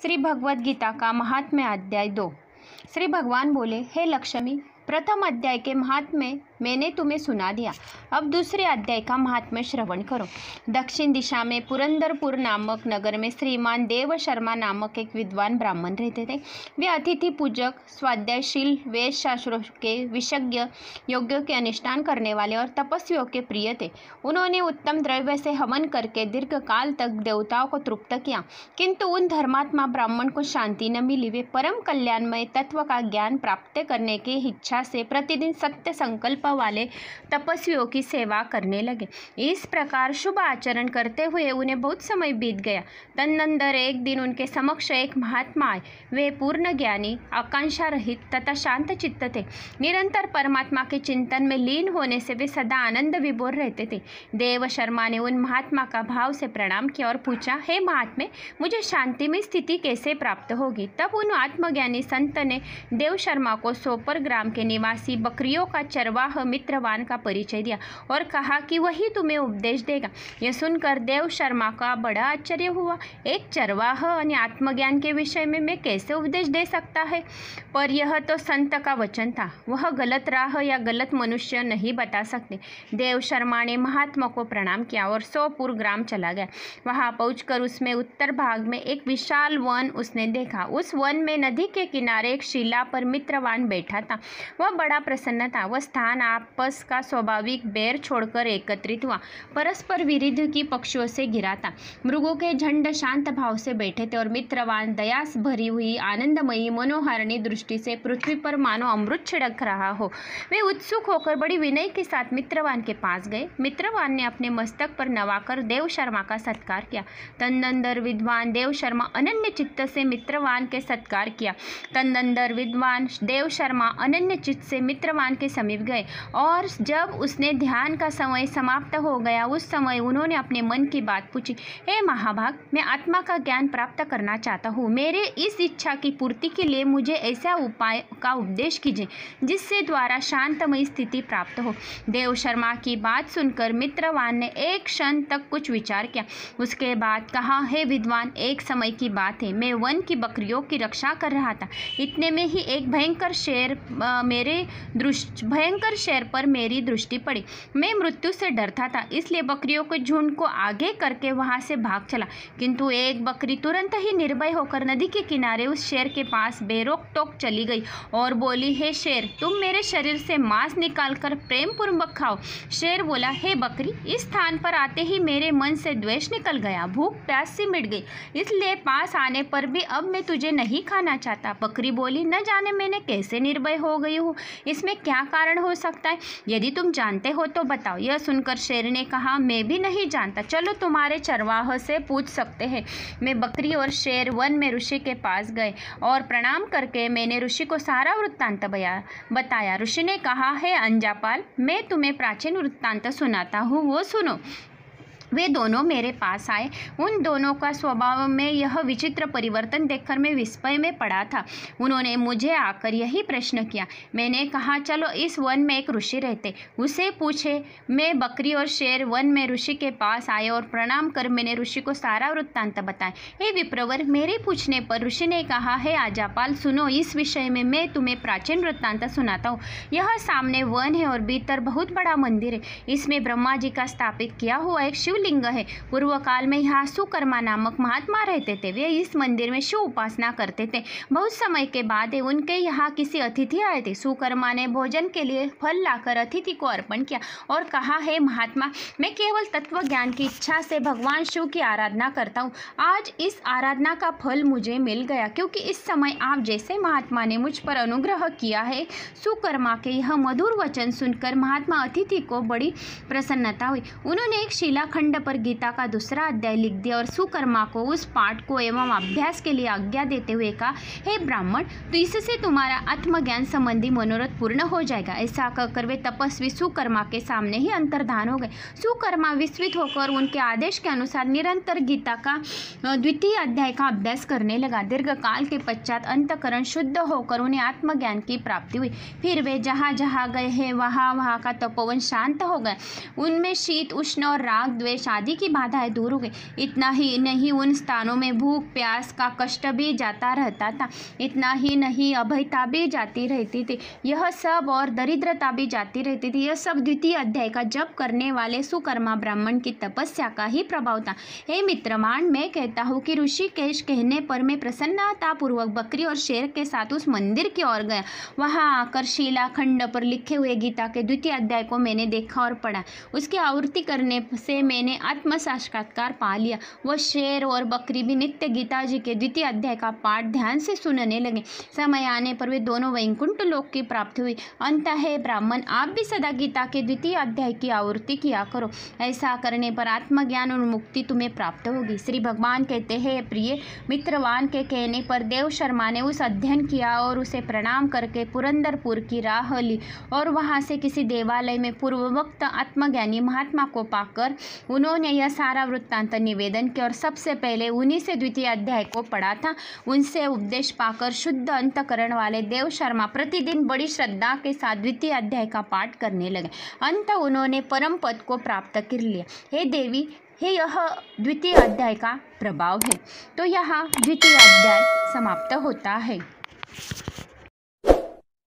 श्री भगवद गीता का महात्म्य अध्याय 2। श्री भगवान बोले, हे लक्ष्मी, प्रथम अध्याय के महात्म्य मैंने तुम्हें सुना दिया। अब दूसरे अध्याय का महात्म्य श्रवण करो। दक्षिण दिशा में पुरंदरपुर नामक नगर में श्रीमान देव शर्मा नामक एक विद्वान ब्राह्मण रहते थे। वे अतिथि पूजक, स्वाध्यायशील, वेद शास्त्रों के विशेषज्ञ, यज्ञों के अनुष्ठान करने वाले और तपस्वियों के प्रिय थे। उन्होंने उत्तम द्रव्य से हवन करके दीर्घ काल तक देवताओं को तृप्त किया, किंतु उन धर्मात्मा ब्राह्मण को शांति न मिली। वे परम कल्याणमय तत्व का ज्ञान प्राप्त करने की इच्छा से प्रतिदिन सत्य संकल्प वाले तपस्वियों की सेवा करने लगे। इस प्रकार शुभ आचरण करते हुए उन्हें बहुत समय बीत गया। तदनंतर एक दिन उनके समक्ष एक महात्मा आए। वे पूर्ण ज्ञानी, आकांक्षा रहित तथा शांत चित्त थे। निरंतर परमात्मा के चिंतन में लीन होने से वे सदा आनंद विभोर रहते थे। देव शर्मा ने उन महात्मा का भाव से प्रणाम किया और पूछा, हे महात्मे, मुझे शांतिमय स्थिति कैसे प्राप्त होगी? तब उन आत्मज्ञानी संत ने देव शर्मा को सोपर ग्राम के निवासी बकरियों का चरवाह मित्रवान का परिचय दिया और कहा कि वही तुम्हें उपदेश देगा। यह सुनकर देव शर्मा का बड़ा आश्चर्य हुआ। एक चरवाह और आत्मज्ञान के विषय में मैं कैसे उपदेश दे सकता है? पर यह तो संत का वचन था, वह गलत राह या गलत मनुष्य नहीं बता सकते। देव शर्मा ने महात्मा को प्रणाम किया और सोपुर ग्राम चला गया। वहां पहुंचकर उसमें उत्तर भाग में एक विशाल वन उसने देखा। उस वन में नदी के किनारे एक शिला पर मित्रवान बैठा था। वह बड़ा प्रसन्न था। वह स्थान आपस का स्वाभाविक बैर छोड़कर एकत्रित हुआ, परस्पर विरुद्ध की पक्षियों से घिरा था। मृगों के झुंड शांत भाव से बैठे थे और मित्रवान दया भरी हुई आनंदमयी मनोहारिणी दृष्टि से पृथ्वी पर मानो अमृत छिड़क रहा हो। वे उत्सुक होकर बड़ी विनय के साथ मित्रवान के पास गए। मित्रवान ने अपने मस्तक पर नवाकर देव शर्मा का सत्कार किया। तदनंतर विद्वान देव शर्मा अनन्य चित्त से मित्रवान के सत्कार किया। तदनंतर विद्वान देव शर्मा अनन्य चित्त से मित्रवान के समीप गए और जब उसने ध्यान का समय समाप्त हो गया, उस समय उन्होंने अपने मन की बात पूछी। हे महाभाग, मैं आत्मा का ज्ञान प्राप्त करना चाहता हूँ। मेरे इस इच्छा की पूर्ति के लिए मुझे ऐसा उपाय का उपदेश कीजिए जिससे द्वारा शांतमयी स्थिति प्राप्त हो। देव शर्मा की बात सुनकर मित्रवान ने एक क्षण तक कुछ विचार किया। उसके बाद कहा, हे विद्वान, एक समय की बात है, मैं वन की बकरियों की रक्षा कर रहा था। इतने में ही एक भयंकर शेर पर मेरी दृष्टि पड़ी। मैं मृत्यु से डरता था, इसलिए बकरियों के झुंड को आगे करके वहां से भाग चला, किंतु एक बकरी तुरंत ही निर्भय होकर नदी के किनारे उस शेर के पास बेरोक टोक चली गई और बोली, हे शेर, तुम मेरे शरीर से मांस निकालकर प्रेम पूर्वक खाओ। शेर बोला, हे बकरी, इस स्थान पर आते ही मेरे मन से द्वेष निकल गया, भूख प्यास सी मिट गई, इसलिए पास आने पर भी अब मैं तुझे नहीं खाना चाहता। बकरी बोली, न जाने मैंने कैसे निर्भय हो गई हूँ, इसमें क्या कारण हो सकता है? यदि तुम जानते हो तो बताओ। यह सुनकर शेर ने कहा, मैं भी नहीं जानता, चलो तुम्हारे चरवाह से पूछ सकते हैं। मैं बकरी और शेर वन में ऋषि के पास गए और प्रणाम करके मैंने ऋषि को सारा वृत्तांत बताया। ऋषि ने कहा, हे अंजापाल, मैं तुम्हें प्राचीन वृत्तांत सुनाता हूँ, वो सुनो। वे दोनों मेरे पास आए। उन दोनों का स्वभाव में यह विचित्र परिवर्तन देखकर मैं विस्मय में पड़ा था। उन्होंने मुझे आकर यही प्रश्न किया। मैंने कहा, चलो इस वन में एक ऋषि रहते, उसे पूछे। मैं बकरी और शेर वन में ऋषि के पास आए और प्रणाम कर मैंने ऋषि को सारा वृत्तांत बताया। हे विप्रवर, मेरे पूछने पर ऋषि ने कहा, हे आजापाल, सुनो, इस विषय में मैं तुम्हें प्राचीन वृत्तांत सुनाता हूँ। यह सामने वन है और भीतर बहुत बड़ा मंदिर है। इसमें ब्रह्मा जी का स्थापित किया हुआ एक शिव लिंग है। पूर्व काल में यहाँ सुकर्मा नामक महात्मा रहते थे। वे इस मंदिर में शिव उपासना करते थे। बहुत समय के बाद उनके यहाँ किसी अतिथि आए थे। सुकर्मा ने भोजन के लिए फल लाकर अतिथि को अर्पण किया और कहा, हे महात्मा, मैं केवल तत्व ज्ञान की इच्छा से भगवान शिव की आराधना करता हूँ। आज इस आराधना का फल मुझे मिल गया, क्योंकि इस समय आप जैसे महात्मा ने मुझ पर अनुग्रह किया है। सुकर्मा के यह मधुर वचन सुनकर महात्मा अतिथि को बड़ी प्रसन्नता हुई। उन्होंने एक शिलाखंड पर गीता का दूसरा अध्याय लिख दिया और सुकर्मा को उस पाठ को एवं अभ्यास के लिए आज्ञा देते हुए कहा, हे ब्राह्मण, तो इससे तुम्हारा आत्मज्ञान संबंधी मनोरथ पूर्ण हो जाएगा। ऐसा कहकर वे तपस्वी सुकर्मा के सामने ही अंतर्धान हो गए। सुकर्मा विस्मित होकर उनके आदेश के अनुसार निरंतर गीता का द्वितीय अध्याय का अभ्यास करने लगा। दीर्घ काल के पश्चात अंतकरण शुद्ध होकर उन्हें आत्मज्ञान की प्राप्ति हुई। फिर वे जहाँ जहाँ गए हैं वहाँ का तपोवन शांत हो गए। उनमें शीत, उष्ण और राग, द्वेष क्लेश आदि की बाधाएं दूर हो गई। इतना ही नहीं, उन स्थानों में भूख प्यास का कष्ट भी जाता रहता था। इतना ही नहीं, अभयता भी जाती रहती थी, यह सब, और दरिद्रता भी जाती रहती थी। यह सब द्वितीय अध्याय का जप करने वाले सुकर्मा ब्राह्मण की तपस्या का ही प्रभाव था। हे मित्रमान, मैं कहता हूँ कि ऋषिकेश कहने पर मैं प्रसन्नतापूर्वक बकरी और शेर के साथ उस मंदिर की ओर गया। वहां आकर शिलाखंड पर लिखे हुए गीता के द्वितीय अध्याय को मैंने देखा और पढ़ा। उसकी आवृत्ति करने से मैंने आत्म साक्षात्कार पा लिया। वह शेर और बकरी भी नित्य गीता जी के द्वितीय अध्याय का पाठ ध्यान से सुनने लगे। समय आने पर वे दोनों वैकुंठ लोक की प्राप्ति हुई। अंत है ब्राह्मण, आप भी सदा गीता के द्वितीय अध्याय की आवृत्ति किया करो। ऐसा करने पर आत्मज्ञान और मुक्ति तुम्हें प्राप्त होगी। श्री भगवान कहते हैं, प्रिय मित्रवान के कहने पर देव शर्मा ने उस अध्ययन किया और उसे प्रणाम करके पुरंदरपुर की राह ली और वहां से किसी देवालय में पूर्ववक्त आत्मज्ञानी महात्मा को पाकर उन्होंने यह सारा वृत्तांत निवेदन किया और सबसे पहले उन्हीं से द्वितीय अध्याय को पढ़ा था। उनसे उपदेश पाकर शुद्ध अंतकरण वाले देव शर्मा प्रतिदिन बड़ी श्रद्धा के साथ द्वितीय अध्याय का पाठ करने लगे। अंत उन्होंने परम पद को प्राप्त कर लिया। हे देवी, यह द्वितीय अध्याय का प्रभाव है। तो यहाँ द्वितीय अध्याय समाप्त होता है।